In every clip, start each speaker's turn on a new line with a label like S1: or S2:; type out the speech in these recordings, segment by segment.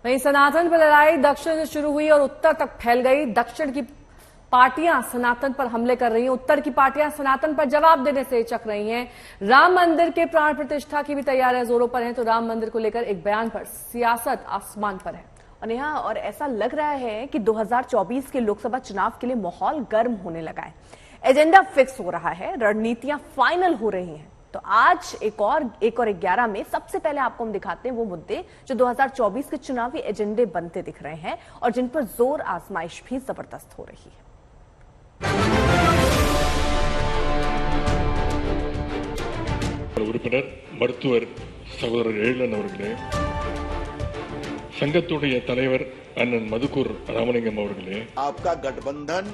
S1: वहीं सनातन पर लड़ाई दक्षिण से शुरू हुई और उत्तर तक फैल गई। दक्षिण की पार्टियां सनातन पर हमले कर रही हैं, उत्तर की पार्टियां सनातन पर जवाब देने से हिचक रही हैं। राम मंदिर के प्राण प्रतिष्ठा की भी तैयारियां जोरों पर हैं, तो राम मंदिर को लेकर एक बयान पर सियासत आसमान पर है।
S2: और ऐसा लग रहा है कि 2024 के लोकसभा चुनाव के लिए माहौल गर्म होने लगा है। एजेंडा फिक्स हो रहा है, रणनीतियां फाइनल हो रही हैं। तो आज एक और 11 में सबसे पहले आपको हम दिखाते हैं वो मुद्दे जो 2024 के चुनावी एजेंडे बनते दिख रहे हैं और जिन पर जोर आजमाइश भी जबरदस्त हो रही है।
S3: உறுப்பினர் மருத்துவர் சகோதரர் எழிலன் அவர்களே, संघத்துடைய தலைவர் அண்ணன் மதுக்கூர் ராமலிங்கம் அவர்களே,
S4: आपका गठबंधन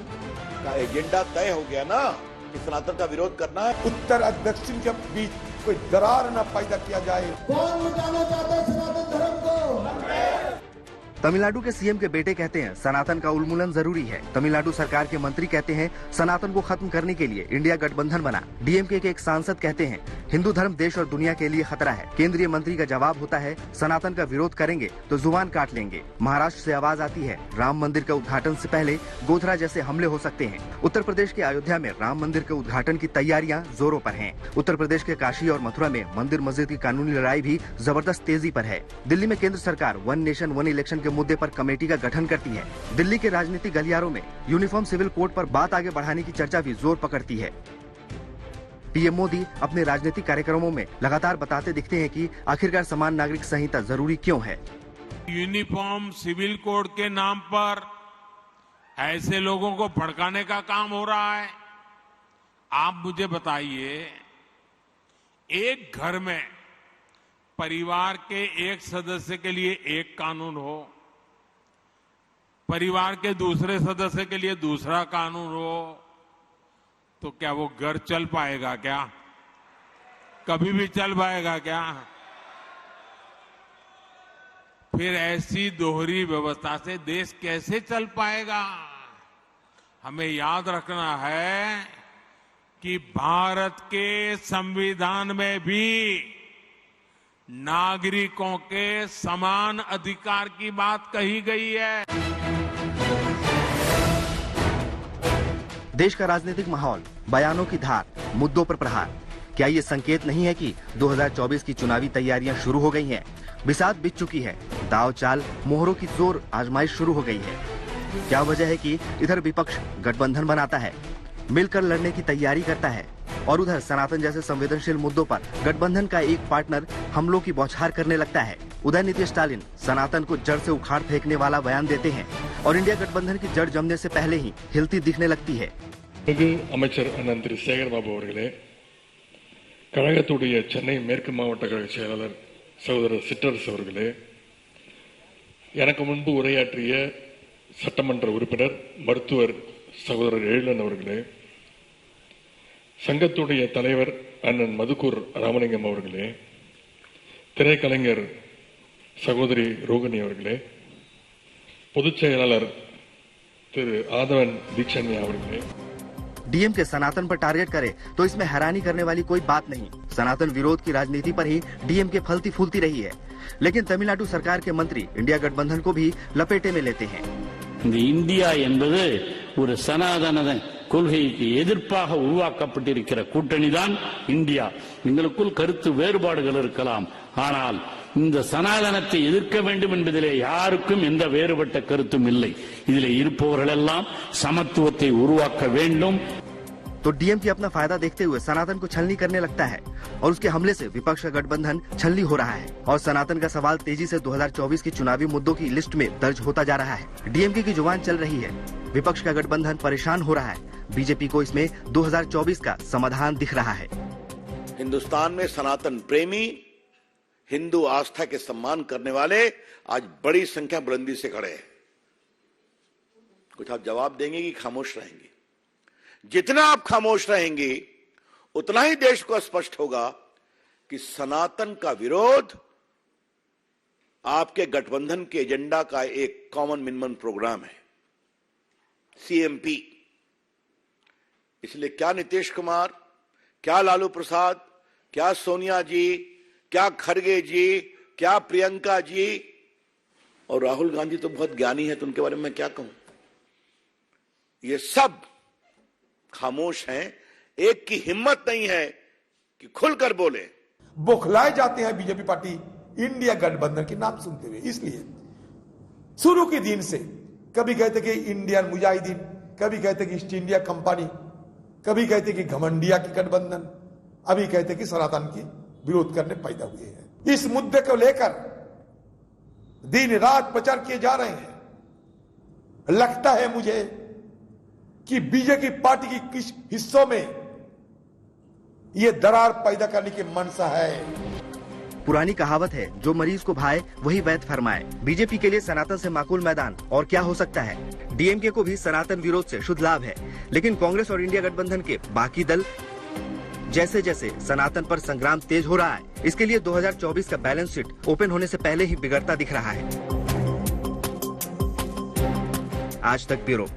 S4: का एजेंडा तय हो गया ना कि सनातन का विरोध करना है।
S5: उत्तर और दक्षिण के बीच कोई दरार न पैदा किया जाए।
S6: कौन मिटाना चाहता है सनातन धर्म को?
S7: तमिलनाडु के सीएम के बेटे कहते हैं सनातन का उन्मूलन जरूरी है। तमिलनाडु सरकार के मंत्री कहते हैं सनातन को खत्म करने के लिए इंडिया गठबंधन बना। डीएमके के एक सांसद कहते हैं हिंदू धर्म देश और दुनिया के लिए खतरा है। केंद्रीय मंत्री का जवाब होता है सनातन का विरोध करेंगे तो जुबान काट लेंगे। महाराष्ट्र से आवाज आती है राम मंदिर के उद्घाटन से पहले गोधरा जैसे हमले हो सकते हैं। उत्तर प्रदेश के अयोध्या में राम मंदिर के उद्घाटन की तैयारियां जोरों पर हैं। उत्तर प्रदेश के काशी और मथुरा में मंदिर मस्जिद की कानूनी लड़ाई भी जबरदस्त तेजी पर है। दिल्ली में केंद्र सरकार वन नेशन वन इलेक्शन के मुद्दे पर कमेटी का गठन करती है। दिल्ली के राजनीतिक गलियारों में यूनिफॉर्म सिविल कोड पर बात आगे बढ़ाने की चर्चा भी जोर पकड़ती है। पीएम मोदी अपने राजनीतिक कार्यक्रमों में लगातार बताते दिखते हैं कि आखिरकार समान नागरिक संहिता जरूरी क्यों है।
S8: यूनिफॉर्म सिविल कोड के नाम पर ऐसे लोगों को भड़काने का काम हो रहा है। आप मुझे बताइए, एक घर में परिवार के एक सदस्य के लिए एक कानून हो, परिवार के दूसरे सदस्य के लिए दूसरा कानून हो, तो क्या वो घर चल पाएगा? क्या कभी भी चल पाएगा क्या? फिर ऐसी दोहरी व्यवस्था से देश कैसे चल पाएगा? हमें याद रखना है कि भारत के संविधान में भी नागरिकों के समान अधिकार की बात कही गई है।
S7: देश का राजनीतिक माहौल, बयानों की धार, मुद्दों पर प्रहार, क्या ये संकेत नहीं है कि 2024 की चुनावी तैयारियां शुरू हो गई हैं? बिसात बिछ चुकी है, दाव चाल मोहरों की जोर आजमाइश शुरू हो गई है। क्या वजह है कि इधर विपक्ष गठबंधन बनाता है, मिलकर लड़ने की तैयारी करता है और उधर सनातन जैसे संवेदनशील मुद्दों पर गठबंधन का एक पार्टनर हमलों की बौछार करने लगता है। उदयनिधि स्टालिन सनातन को जड़ से उखाड़ फेंकने वाला बयान देते हैं और इंडिया गठबंधन की जड़ जमने से पहले ही हिलती दिखने लगती है।
S3: அமைச்சர் அண்ணன் திரு சேகர்பாபு அவர்களே, கழகத்துடைய சென்னை மேற்கு மாவட்ட கழக செயலாளர் சகோதரர் சிற்றரசு அவர்களே, எனக்கு முன்பு உரையாற்றிய சட்டமன்ற உறுப்பினர் மருத்துவர் சகோதரர் எழிலன் அவர்களே, சங்கத்துடைய தலைவர் அண்ணன் மதுக்கூர் ராமலிங்கம் அவர்களே, திரைக்கலைஞர் சகோதரி ரோகிணி அவர்களே, பொதுச் செயலாளர் திரு ஆதவன் தீட்சண்யா அவர்களே।
S7: डीएम के सनातन पर टारगेट करे तो इसमें हैरानी करने वाली कोई बात नहीं। सनातन विरोध की राजनीति पर ही डीएम के फलती फूलती रही है। लेकिन तमिलनाडु सरकार के मंत्री इंडिया गठबंधन को भी लपेटे में लेते हैं।
S9: இந்தியா என்பது ஒரு சனாதன கொள்கைக்கு எதிர்ப்பாக உருவாக்கப்பட்டிருக்கிற கூட்டணிதான் இந்தியா. எங்களுக்குள் கருத்து வேறுபாடுகள் இருக்கலாம், ஆனால் இந்த சனாதனத்தை எதிர்க்க வேண்டும் என்பதிலே யாருக்கும் எந்த வேறுபட்ட கருத்தும் இல்லை. இதிலே இருப்பவர்கள் எல்லாம் சமத்துவத்தை உருவாக்க வேண்டும்।
S7: तो डीएम की अपना फायदा देखते हुए सनातन को छलनी करने लगता है और उसके हमले से विपक्ष का गठबंधन छलनी हो रहा है और सनातन का सवाल तेजी से 2024 की चुनावी मुद्दों की लिस्ट में दर्ज होता जा रहा है। डीएमके की जुबान चल रही है, विपक्ष का गठबंधन परेशान हो रहा है। बीजेपी को इसमें 2024 का समाधान दिख रहा है।
S4: हिंदुस्तान में सनातन प्रेमी, हिंदू आस्था के सम्मान करने वाले आज बड़ी संख्या बुलंदी से खड़े हैं। कुछ आप जवाब देंगे कि खामोश रहेंगे? जितना आप खामोश रहेंगे उतना ही देश को स्पष्ट होगा कि सनातन का विरोध आपके गठबंधन के एजेंडा का एक कॉमन मिनिमम प्रोग्राम है, सीएमपी। इसलिए क्या नीतीश कुमार, क्या लालू प्रसाद, क्या सोनिया जी, क्या खड़गे जी, क्या प्रियंका जी और राहुल गांधी तो बहुत ज्ञानी है, तो उनके बारे में मैं क्या कहूं। ये सब खामोश हैं, एक की हिम्मत नहीं है कि खुलकर बोले।
S5: बौखलाए जाते हैं बीजेपी पार्टी इंडिया गठबंधन के नाम सुनते हुए। इसलिए शुरू के दिन से कभी कहते कि इंडियन मुजाहिदीन, कभी कहते कि ईस्ट इंडिया कंपनी, कभी कहते कि घमंडिया की गठबंधन, अभी कहते कि सनातन की विरोध करने पैदा हुए हैं। इस मुद्दे को लेकर दिन रात प्रचार किए जा रहे हैं। लगता है मुझे कि बीजेपी पार्टी की किस हिस्सों में यह दरार पैदा करने की मंशा है।
S7: पुरानी कहावत है, जो मरीज को भाए वही वैद्य फरमाए। बीजेपी के लिए सनातन से माकूल मैदान और क्या हो सकता है। डीएमके को भी सनातन विरोध से शुद्ध लाभ है, लेकिन कांग्रेस और इंडिया गठबंधन के बाकी दल जैसे जैसे सनातन पर संग्राम तेज हो रहा है, इसके लिए 2024 का बैलेंस शीट ओपन होने से पहले ही बिगड़ता दिख रहा है। आज तक ब्यूरो।